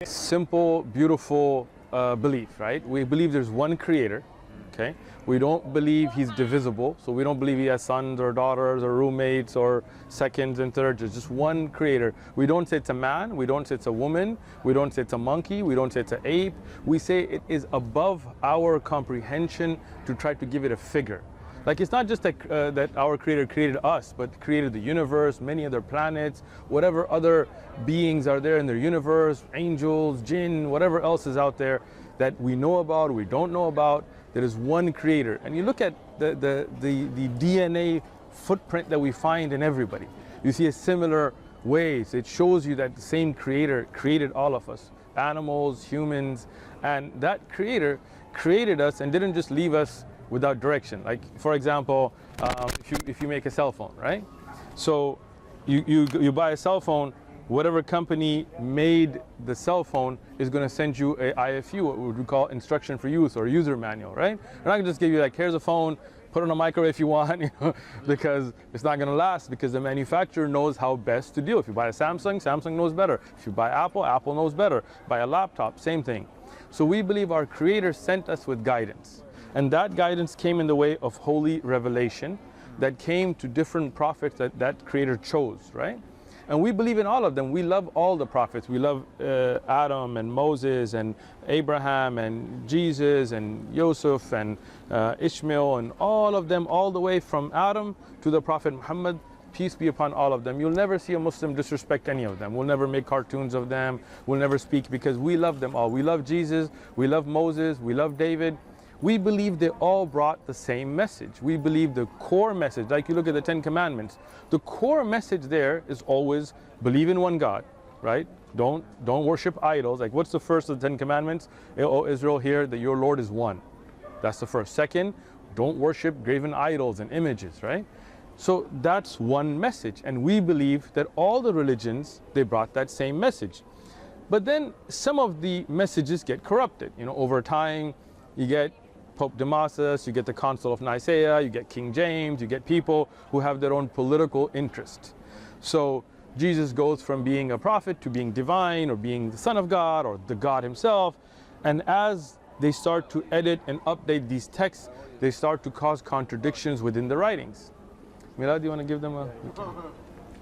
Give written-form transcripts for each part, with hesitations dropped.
Simple, beautiful belief, right? We believe there's one creator, okay? We don't believe he's divisible, so we don't believe he has sons or daughters or roommates or seconds and thirds. There's just one creator. We don't say it's a man, we don't say it's a woman, we don't say it's a monkey, we don't say it's an ape. We say it is above our comprehension to try to give it a figure. Like, it's not just that our creator created us, but created the universe, many other planets, whatever other beings are there in their universe, angels, jinn, whatever else is out there that we know about, we don't know about. There is one creator. And you look at the DNA footprint that we find in everybody. You see a similar ways. It shows you that the same creator created all of us, animals, humans, and that creator created us and didn't just leave us without direction. Like, for example, if you make a cell phone, right? So you buy a cell phone, whatever company made the cell phone is going to send you a IFU, what we call instruction for use or user manual, right? They're not going to just give you like, here's a phone, put it on a microwave if you want, you know, because it's not going to last, because the manufacturer knows how best to deal. If you buy a Samsung, Samsung knows better. If you buy Apple, Apple knows better. Buy a laptop, same thing. So we believe our creator sent us with guidance. And that guidance came in the way of holy revelation that came to different prophets that creator chose, right? And we believe in all of them. We love all the prophets. We love Adam and Moses and Abraham and Jesus and Yusuf and Ishmael and all of them, all the way from Adam to the Prophet Muhammad, peace be upon all of them. You'll never see a Muslim disrespect any of them. We'll never make cartoons of them. We'll never speak, because we love them all. We love Jesus, we love Moses, we love David. We believe they all brought the same message. We believe the core message, like you look at the 10 Commandments, the core message there is always believe in one God, right? Don't worship idols. Like, what's the first of the 10 Commandments? O Israel, hear that your Lord is one. That's the first. Second, don't worship graven idols and images, right? So that's one message. And we believe that all the religions, they brought that same message. But then some of the messages get corrupted. You know, over time, you get Pope Damasus, you get the Council of Nicaea, you get King James, you get people who have their own political interest. So Jesus goes from being a prophet to being divine, or being the Son of God, or the God himself. And as they start to edit and update these texts, they start to cause contradictions within the writings. Milad, do you want to give them a...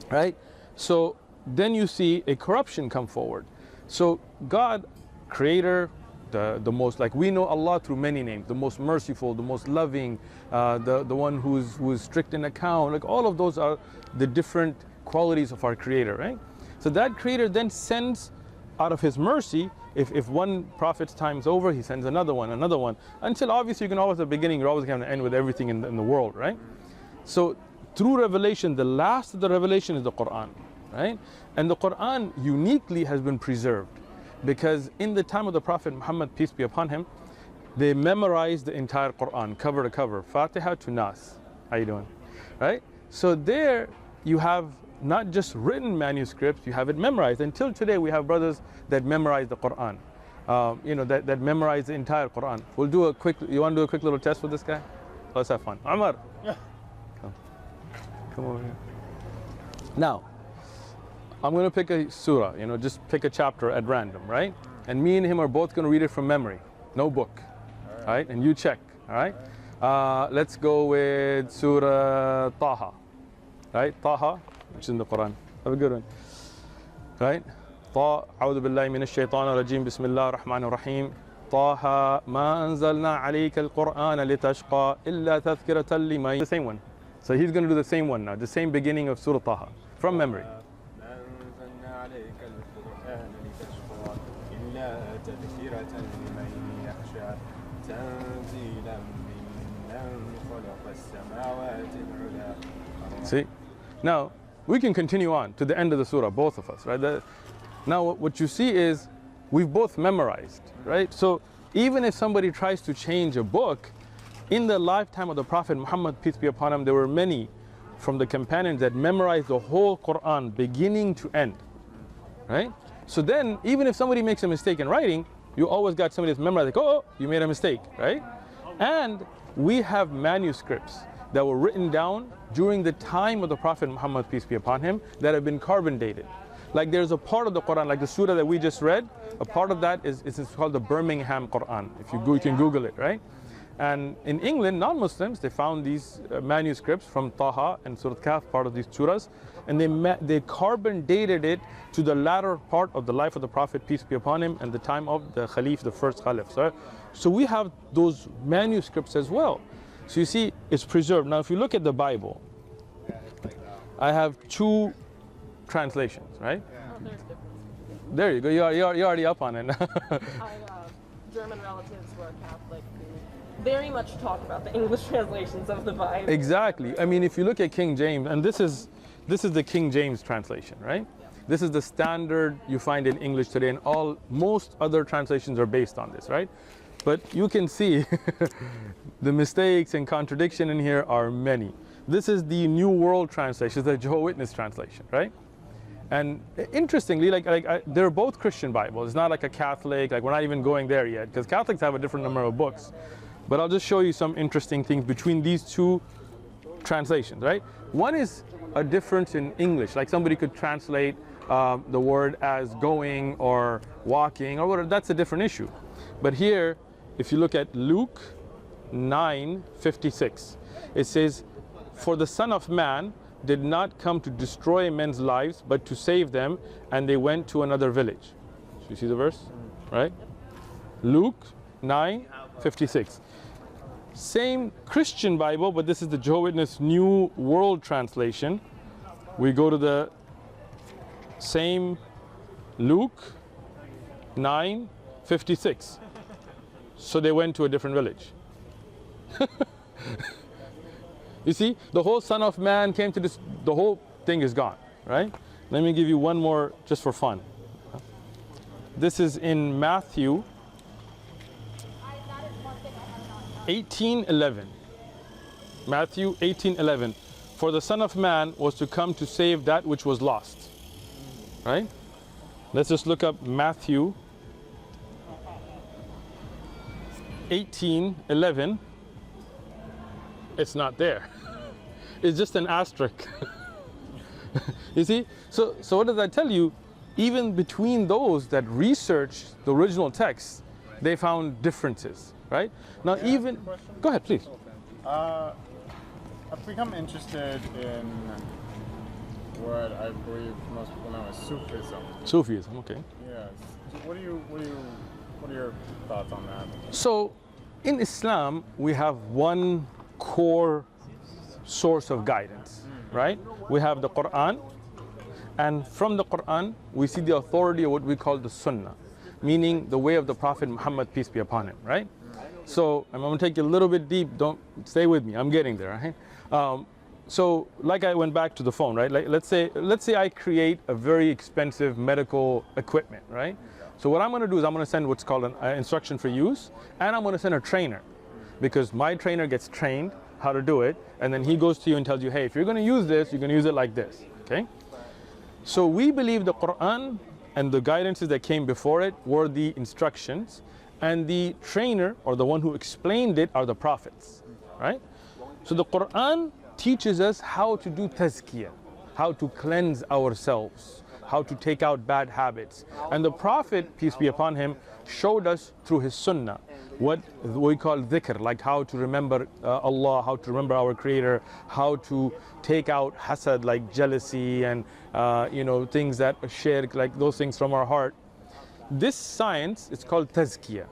Right? So then you see a corruption come forward. So God, creator, the most, like, we know Allah through many names, the most merciful, the most loving, the one who's strict in account, like all of those are the different qualities of our creator, right? So that creator then sends out of his mercy, if one prophet's time's over, he sends another one, until obviously you can always at the beginning, you're always going to end with everything in the world, right? So through revelation, the last of the revelation is the Qur'an, right? And the Qur'an uniquely has been preserved, because in the time of the Prophet Muhammad, peace be upon him, they memorized the entire Qur'an, cover to cover, Fatiha to Nas. How you doing? Right? So there you have not just written manuscripts, you have it memorized. Until today we have brothers that memorize the Qur'an, you know, that memorize the entire Qur'an. We'll do a quick, you want to do a quick little test with this guy? Let's have fun. Umar. Yeah. Come over here. Now, I'm going to pick a surah, you know, just pick a chapter at random, right? And me and him are both going to read it from memory, no book, all right? And you check, all right? Let's go with Surah Taha, right? Taha, which is in the Quran. Have a good one, right? أعوذ بالله من الشيطان الرجيم بسم الله الرحمن الرحيم طه ما أنزلنا عليك القرآن لتشقى إلا تذكرة لمن. The same one. So he's going to do the same one now, the same beginning of Surah Taha, from memory. See? Now, we can continue on to the end of the surah, both of us, right? Now, what you see is we've both memorized, right? So even if somebody tries to change a book, in the lifetime of the Prophet Muhammad, peace be upon him, there were many from the companions that memorized the whole Quran, beginning to end, right? So then, even if somebody makes a mistake in writing, you always got somebody that's memorized, like, oh, you made a mistake, right? And we have manuscripts that were written down during the time of the Prophet Muhammad, peace be upon him, that have been carbon dated. Like there's a part of the Quran, like the surah that we just read, a part of that is called the Birmingham Quran. If you go, you can Google it, right? And in England, non-Muslims, they found these manuscripts from Taha and Surah Kahf, part of these surahs, and they carbon dated it to the latter part of the life of the Prophet, peace be upon him, and the time of the Khalif, the first Khalif. So we have those manuscripts as well. So you see, it's preserved. Now, if you look at the Bible, I have two translations, right? Oh, there's differences. There you go. You're already up on it. I have German relatives who are Catholic who very much talk about the English translations of the Bible. Exactly. I mean, if you look at King James, and this is the King James translation, right? Yeah. This is the standard you find in English today, and most other translations are based on this, right? But you can see the mistakes and contradiction in here are many. This is the New World Translation, the Jehovah's Witness translation, right? And interestingly, they're both Christian Bibles. It's not like a Catholic, like we're not even going there yet, because Catholics have a different number of books. But I'll just show you some interesting things between these two translations, right? One is a difference in English, like somebody could translate the word as going or walking or whatever. That's a different issue. But here, if you look at Luke 9:56, it says, "For the Son of Man did not come to destroy men's lives, but to save them, and they went to another village." So you see the verse, right? Luke 9:56. Same Christian Bible, but this is the Jehovah's Witness New World Translation. We go to the same Luke 9:56. So they went to a different village. You see, the whole Son of Man came to this, the whole thing is gone, right? Let me give you one more just for fun. This is in Matthew 18:11. Matthew 18:11. "For the Son of Man was to come to save that which was lost." Right? Let's just look up Matthew 18:11. It's not there. It's just an asterisk. You see? So what does that tell you? Even between those that researched the original text, they found differences, right? Now even, go ahead, please. I've become interested in what I believe most people know as Sufism. Sufism, okay. Yes. What are your thoughts on that? So in Islam, we have one core source of guidance, right? We have the Quran, and from the Quran, we see the authority of what we call the Sunnah, meaning the way of the Prophet Muhammad, peace be upon him, right? So I'm going to take you a little bit deep. Don't stay with me. I'm getting there, right? So like I went back to the phone, right? Like let's say I create a very expensive medical equipment, right? So what I'm going to do is I'm going to send what's called an instruction for use, and I'm going to send a trainer, because my trainer gets trained how to do it, and then he goes to you and tells you, hey, if you're going to use this, you're going to use it like this, okay? So we believe the Quran and the guidances that came before it were the instructions, and the trainer, or the one who explained it, are the prophets, right? So the Quran teaches us how to do tazkiyah, how to cleanse ourselves, how to take out bad habits. And the Prophet, peace be upon him, showed us through his sunnah what we call dhikr, like how to remember Allah, how to remember our Creator, how to take out hasad, like jealousy, and things that are shirk, like those things from our heart. This science is called tazkiyah.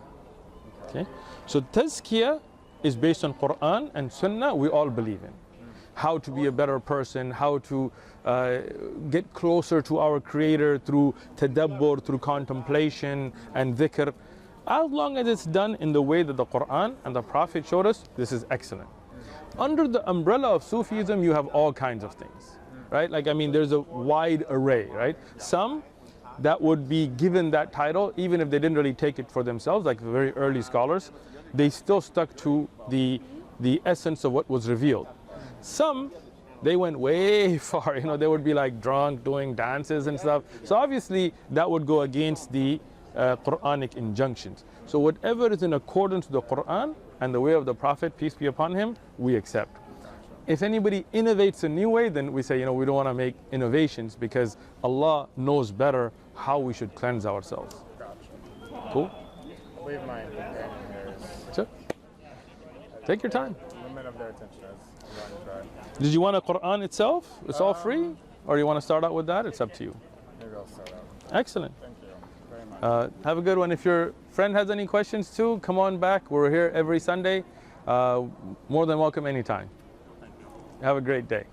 Okay? So tazkiyah is based on Quran and Sunnah, we all believe in. How to be a better person, how to get closer to our Creator through tadabbur, through contemplation and dhikr. As long as it's done in the way that the Quran and the Prophet showed us, this is excellent. Under the umbrella of Sufism, you have all kinds of things, right? Like, I mean, there's a wide array, right? Some that would be given that title, even if they didn't really take it for themselves, like very early scholars, they still stuck to the essence of what was revealed. Some, they went way far, they would be like drunk, doing dances and stuff. So obviously that would go against the Quranic injunctions. So whatever is in accordance with the Quran and the way of the Prophet, peace be upon him, we accept. if anybody innovates a new way, then we say, you know, we don't want to make innovations because Allah knows better how we should cleanse ourselves. Gotcha. Cool? I believe my companion here is Sure. Take your time. limit of their attention is running dry. Did you want a Quran itself? It's all free? Or you want to start out with that? It's up to you. Maybe I'll start out. Excellent. Thank you very much. Have a good one. If your friend has any questions too, come on back. We're here every Sunday. More than welcome anytime. Have a great day.